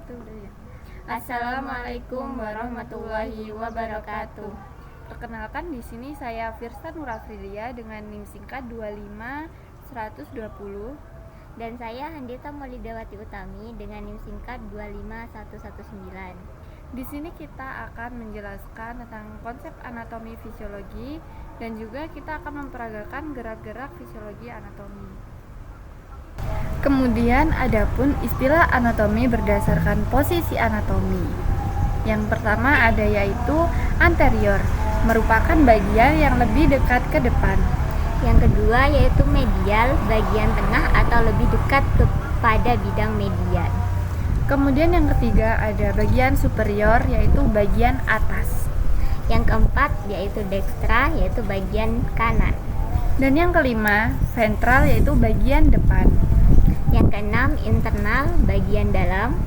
Itu udah ya. Assalamualaikum warahmatullahi wabarakatuh. Perkenalkan, di sini saya Firsa Nurafridia dengan NIM singkat 25120. Dan saya Handita Maulidawati Utami dengan NIM singkat 25119. Di sini kita akan menjelaskan tentang konsep anatomi fisiologi dan juga kita akan memperagakan gerak-gerak fisiologi anatomi. Kemudian adapun istilah anatomi berdasarkan posisi anatomi. Yang pertama ada yaitu anterior, merupakan bagian yang lebih dekat ke depan. Yang kedua yaitu medial, bagian tengah atau lebih dekat kepada bidang median. Kemudian yang ketiga ada bagian superior, yaitu bagian atas. Yang keempat yaitu dextra, yaitu bagian kanan. Dan yang kelima ventral, yaitu bagian depan. Yang keenam internal, bagian dalam.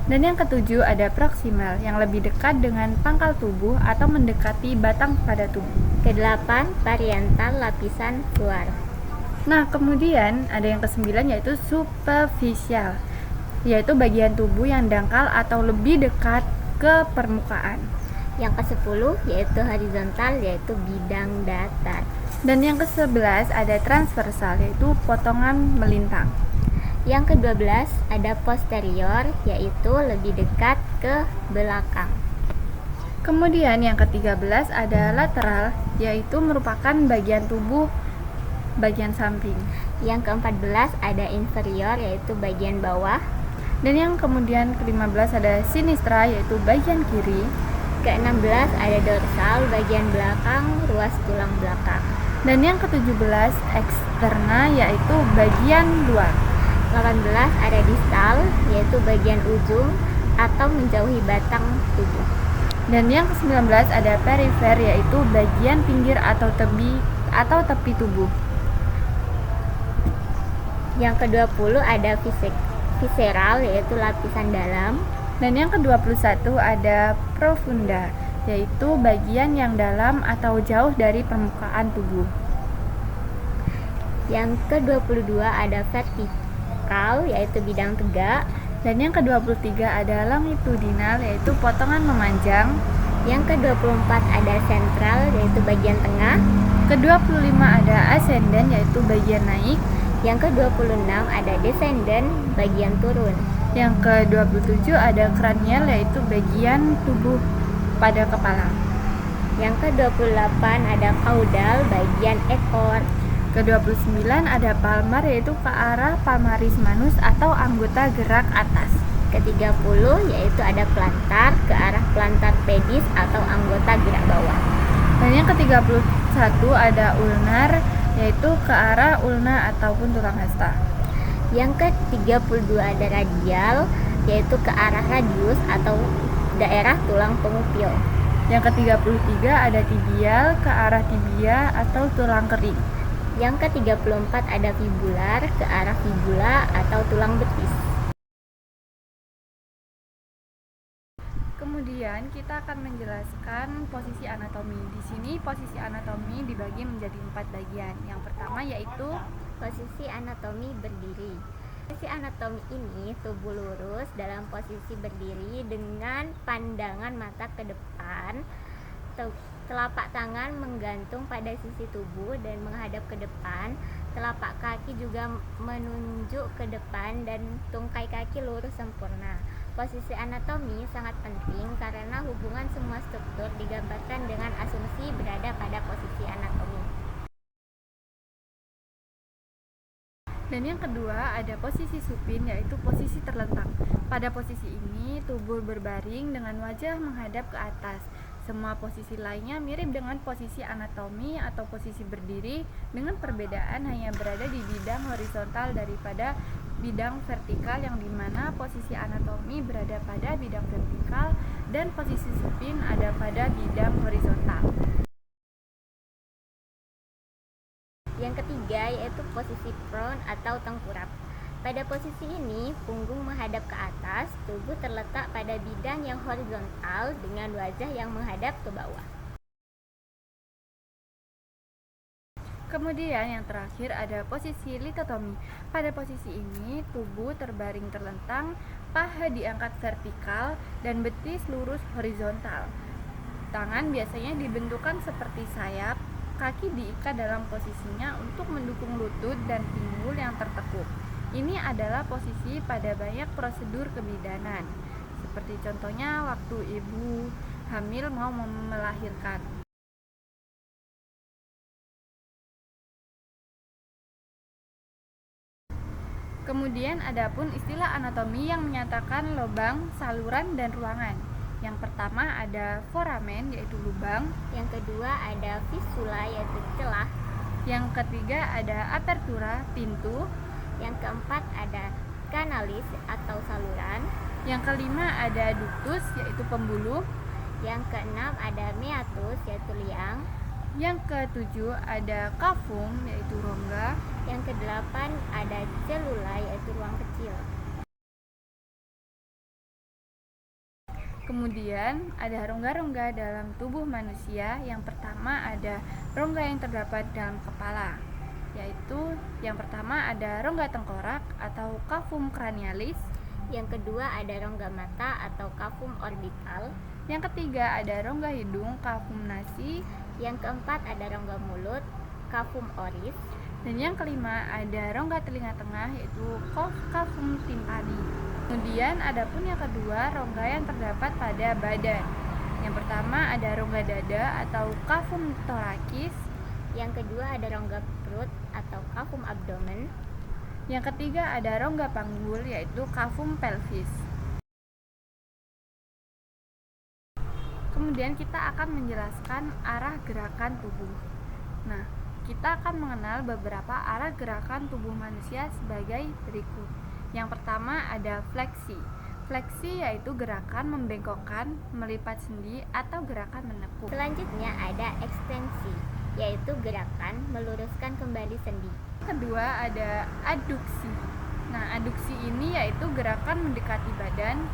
Dan yang ketujuh ada proximal, yang lebih dekat dengan pangkal tubuh atau mendekati batang pada tubuh. Kedelapan parietal, lapisan luar. Nah, kemudian ada yang kesembilan yaitu superficial, yaitu bagian tubuh yang dangkal atau lebih dekat ke permukaan. Yang ke-10 yaitu horizontal, yaitu bidang datar. Dan yang ke-11 ada transversal, yaitu potongan melintang. Yang ke-12 ada posterior, yaitu lebih dekat ke belakang. Kemudian yang ke-13 ada lateral, yaitu merupakan bagian tubuh bagian samping. Yang ke-14 ada inferior, yaitu bagian bawah. Dan yang kemudian ke-15 ada sinistra, yaitu bagian kiri. Ke-16 ada dorsal, bagian belakang, ruas tulang belakang. Dan yang ke-17 eksterna, yaitu bagian luar. 18 ada distal, yaitu bagian ujung atau menjauhi batang tubuh. Dan yang ke-19 ada perifer, yaitu bagian pinggir atau tepi tubuh. Yang ke-20 ada visceral, yaitu lapisan dalam. Dan yang ke-21 ada profunda, yaitu bagian yang dalam atau jauh dari permukaan tubuh. Yang ke-22 ada vertikal, yaitu bidang tegak. Dan yang ke-23 ada longitudinal, yaitu potongan memanjang. Yang ke-24 ada sentral, yaitu bagian tengah. Ke-25 ada ascendant, yaitu bagian naik. Yang ke-26 ada descendant, bagian turun. Yang ke-27 ada cranial, yaitu bagian tubuh pada kepala. Yang ke-28 ada caudal, bagian ekor. Ke-29 ada palmar, yaitu ke arah palmaris manus atau anggota gerak atas. Ke-30 yaitu ada plantar, ke arah plantar pedis atau anggota gerak bawah. Dan yang ke-31 ada ulnar, yaitu ke arah ulna ataupun tulang hasta. Yang ke-32 ada radial, yaitu ke arah radius atau daerah tulang pengupil. Yang ke-33 ada tibial, ke arah tibia atau tulang kering. Yang ke-34 ada fibular, ke arah fibula atau tulang betis. Kemudian kita akan menjelaskan posisi anatomi. Di sini posisi anatomi dibagi menjadi 4 bagian. Yang pertama yaitu posisi anatomi berdiri. Posisi anatomi ini tubuh lurus dalam posisi berdiri dengan pandangan mata ke depan. Telapak tangan menggantung pada sisi tubuh dan menghadap ke depan. Telapak kaki juga menunjuk ke depan dan tungkai kaki lurus sempurna. Posisi anatomi sangat penting karena hubungan semua struktur digambarkan dengan asumsi berada pada posisi anatomi. Dan yang kedua ada posisi supin, yaitu posisi terlentang. Pada posisi ini tubuh berbaring dengan wajah menghadap ke atas. Semua posisi lainnya mirip dengan posisi anatomi atau posisi berdiri, dengan perbedaan hanya berada di bidang horizontal daripada bidang vertikal, yang dimana posisi anatomi berada pada bidang vertikal dan posisi supin ada pada bidang horizontal. Yang ketiga yaitu posisi prone atau tengkurap. Pada posisi ini, punggung menghadap ke atas, tubuh terletak pada bidang yang horizontal dengan wajah yang menghadap ke bawah. Kemudian yang terakhir ada posisi litotomi. Pada posisi ini tubuh terbaring terlentang, paha diangkat vertikal dan betis lurus horizontal. Tangan biasanya dibentukkan seperti sayap, kaki diikat dalam posisinya untuk mendukung lutut dan pinggul yang tertekuk. Ini adalah posisi pada banyak prosedur kebidanan, seperti contohnya waktu ibu hamil mau melahirkan. Kemudian adapun istilah anatomi yang menyatakan lubang, saluran, dan ruangan. Yang pertama ada foramen, yaitu lubang. Yang kedua ada fistula, yaitu celah. Yang ketiga ada apertura, pintu. Yang keempat ada kanalis atau saluran. Yang kelima ada ductus, yaitu pembuluh. Yang keenam ada meatus, yaitu liang. Yang ketujuh ada cavum, yaitu rongga. Yang kedelapan ada cellula, yaitu ruang kecil. Kemudian ada rongga-rongga dalam tubuh manusia. Yang pertama ada rongga yang terdapat dalam kepala, yaitu yang pertama ada rongga tengkorak atau cavum cranialis. Yang kedua ada rongga mata atau cavum orbital. Yang ketiga ada rongga hidung, cavum nasi. Yang keempat ada rongga mulut, cavum oris. Dan yang kelima ada rongga telinga tengah, yaitu cavum timpani. Kemudian ada pun yang kedua, rongga yang terdapat pada badan. Yang pertama ada rongga dada atau cavum thoracis. Yang kedua ada rongga perut atau cavum abdomen. Yang ketiga ada rongga panggul, yaitu cavum pelvis. Kemudian kita akan menjelaskan arah gerakan tubuh. Nah, kita akan mengenal beberapa arah gerakan tubuh manusia sebagai berikut. Yang pertama ada fleksi. Fleksi yaitu gerakan membengkokkan, melipat sendi, atau gerakan menekuk. Selanjutnya ada ekstensi, yaitu gerakan meluruskan kembali sendi. Kedua ada aduksi. Nah, aduksi ini yaitu gerakan mendekati badan.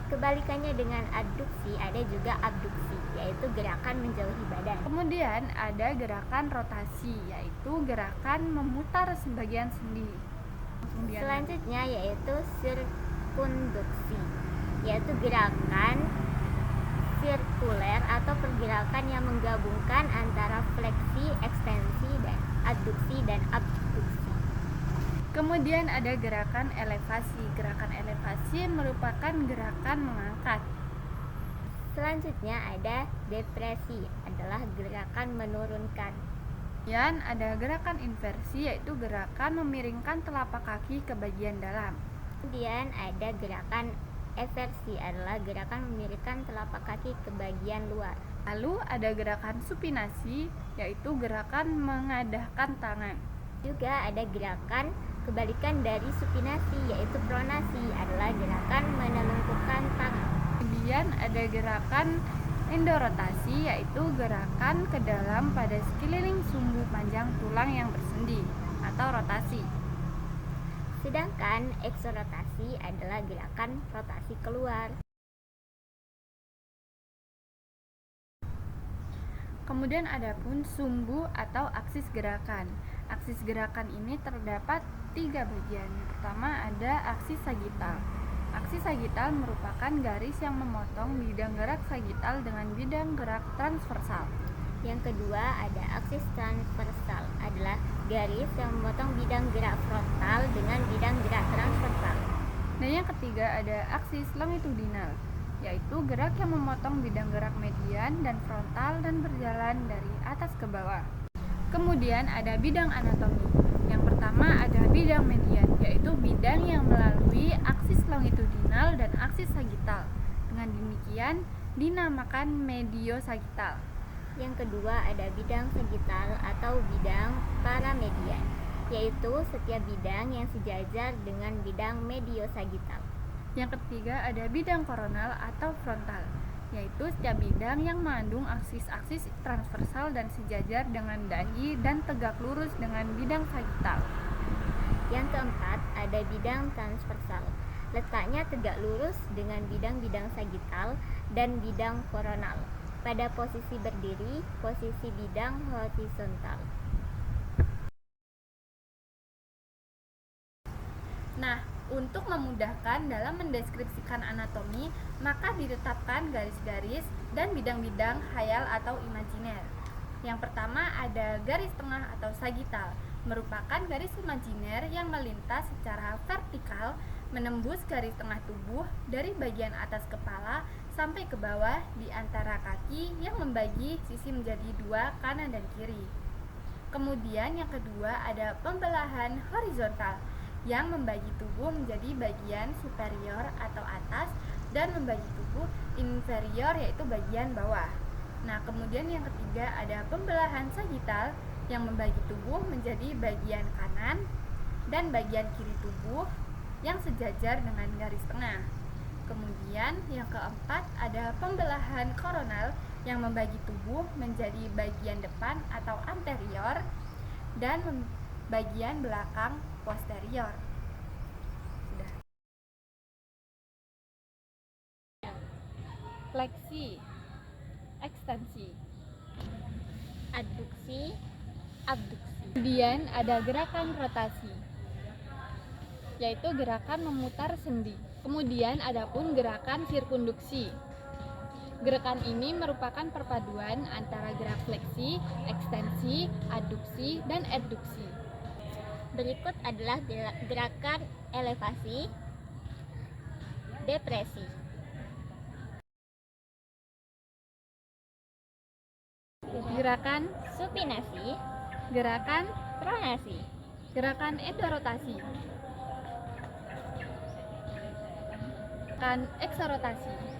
Kebalikannya dengan adduksi ada juga abduksi, yaitu gerakan menjauhi badan. Kemudian ada gerakan rotasi, yaitu gerakan memutar sebagian sendi. Selanjutnya yaitu sirkunduksi, yaitu gerakan sirkuler atau pergerakan yang menggabungkan antara fleksi, ekstensi, dan adduksi dan abduksi. Kemudian ada gerakan elevasi. Gerakan elevasi merupakan gerakan mengangkat. Selanjutnya ada depresi, adalah gerakan menurunkan. Kemudian ada gerakan inversi, yaitu gerakan memiringkan telapak kaki ke bagian dalam. Kemudian ada gerakan eversi, adalah gerakan memiringkan telapak kaki ke bagian luar. Lalu ada gerakan supinasi, yaitu gerakan mengadahkan tangan. Juga ada gerakan kebalikan dari supinasi, yaitu pronasi, adalah gerakan menelungkupkan tangan. Kemudian ada gerakan endorotasi, yaitu gerakan ke dalam pada sekeliling sumbu panjang tulang yang bersendi atau rotasi. Sedangkan eksorotasi adalah gerakan rotasi keluar. Kemudian ada pun sumbu atau aksis gerakan. Aksis gerakan ini terdapat 3 bagian. Yang pertama ada aksis sagital. Aksis sagital merupakan garis yang memotong bidang gerak sagital dengan bidang gerak transversal. Yang kedua ada aksis transversal, adalah garis yang memotong bidang gerak frontal dengan bidang gerak transversal. Dan yang ketiga ada aksis longitudinal, yaitu gerak yang memotong bidang gerak median dan frontal dan berjalan dari atas ke bawah. Kemudian ada bidang anatomi. Yang pertama ada bidang median, yaitu bidang yang melalui aksis longitudinal dan aksis sagital. Dengan demikian dinamakan mediosagittal. Yang kedua ada bidang sagital atau bidang paramedian, yaitu setiap bidang yang sejajar dengan bidang mediosagittal. Yang ketiga ada bidang koronal atau frontal, yaitu setiap bidang yang mengandung aksis-aksis transversal dan sejajar dengan dahi dan tegak lurus dengan bidang sagital. Yang keempat ada bidang transversal, letaknya tegak lurus dengan bidang-bidang sagital dan bidang koronal. Pada posisi berdiri, posisi bidang horizontal. Nah, untuk memudahkan dalam mendeskripsikan anatomi, maka ditetapkan garis-garis dan bidang-bidang khayal atau imajiner. Yang pertama ada garis tengah atau sagital, merupakan garis imajiner yang melintas secara vertikal menembus garis tengah tubuh dari bagian atas kepala sampai ke bawah di antara kaki yang membagi sisi menjadi dua, kanan dan kiri. Kemudian yang kedua ada pembelahan horizontal yang membagi tubuh menjadi bagian superior atau atas dan membagi tubuh inferior yaitu bagian bawah. Nah, kemudian yang ketiga ada pembelahan sagital yang membagi tubuh menjadi bagian kanan dan bagian kiri tubuh yang sejajar dengan garis tengah. Kemudian yang keempat ada pembelahan koronal yang membagi tubuh menjadi bagian depan atau anterior dan bagian belakang posterior. Sudah. Fleksi, ekstensi, Adduksi, abduksi. kemudian ada gerakan rotasi, yaitu gerakan memutar sendi. Kemudian ada pun gerakan sirkunduksi. Gerakan ini merupakan perpaduan antara gerak fleksi, ekstensi, adduksi, dan adduksi. Berikut adalah gerakan elevasi, depresi. Gerakan Supinasi, gerakan pronasi. gerakan endorotasi, gerakan eksorotasi.